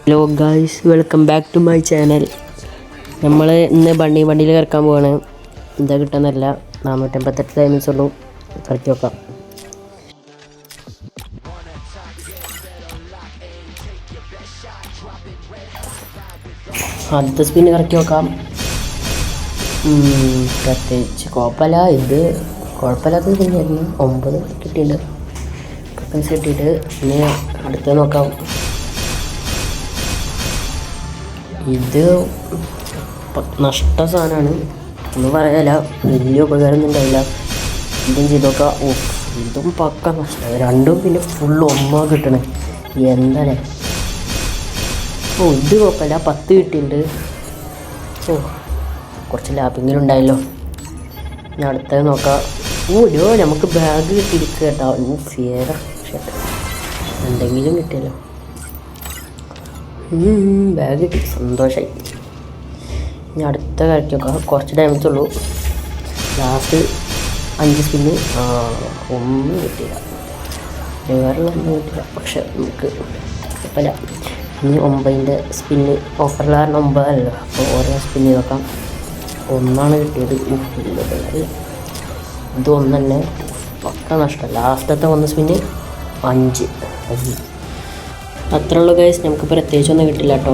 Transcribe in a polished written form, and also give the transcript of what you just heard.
Hello guys, welcome back to my channel. നമ്മൾ ഇന്ന് വണ്ടിയിൽ കറക്കാൻ പോവാണ്. എന്താ കിട്ടാന്നല്ല, 458 ഡയമണ്ട്സ് ഉള്ളൂ. കറക്കി നോക്കാം. ആദ്യത്തെ സ്പിന്ന് കറക്കി നോക്കാം. പ്രത്യേകിച്ച് കുഴപ്പമില്ല, ഇത് കുഴപ്പമില്ലാത്ത സ്പിന്നായിരുന്നു. 9 കിട്ടിയിട്ടുണ്ട്, പൈസ കിട്ടിയിട്ട്. പിന്നെ അടുത്ത നോക്കാം. ഇത് നഷ്ട സാധനമാണ്, ഒന്നും പറയാല്ല. വലിയ ഉപകാരമൊന്നും ഉണ്ടായില്ല. ഇതും ചെയ്തൊക്കെ ഇതും പക്ക നഷ്ടം. രണ്ടും പിന്നെ ഫുള്ള് കിട്ടണേ. എന്താണേ ഇത് കുഴപ്പമില്ല, 10 കിട്ടിയിട്ടുണ്ട്. കുറച്ച് ലാഭെങ്കിലും ഉണ്ടായല്ലോ. ഞാൻ അടുത്തത് നോക്കാം. നമുക്ക് ബാഗ് കിട്ടിയിരിക്കുക കേട്ടോ. ഫിയറ എന്തെങ്കിലും കിട്ടിയല്ലോ. ബാഗ് കിട്ടി, സന്തോഷമായി. ഇനി അടുത്ത കറക്കി നോക്കാം. കുറച്ച് ഡാമേജ് ഉള്ളൂ. ലാസ്റ്റ് 5 സ്പിന്ന് ഒന്നും കിട്ടിയില്ല, വേറെ ഒന്നും കിട്ടില്ല. പക്ഷെ നമുക്ക് കുഴപ്പമില്ല. ഇനി 9ൻ്റെ സ്പിന്ന് ഓഫറിൽ 9 അല്ല, അപ്പോൾ ഓരോ സ്പിന്ന് നോക്കാം. 1 കിട്ടിയത്. ഇത് 1 തന്നെ പക്ക നഷ്ടം. ലാസ്റ്റത്തെ 1 സ്പിന്ന് 5. അത്രേ ഉള്ളൂ ഗൈസ്, നമുക്ക് പ്രത്യേകിച്ചൊന്നും കിട്ടില്ല കേട്ടോ.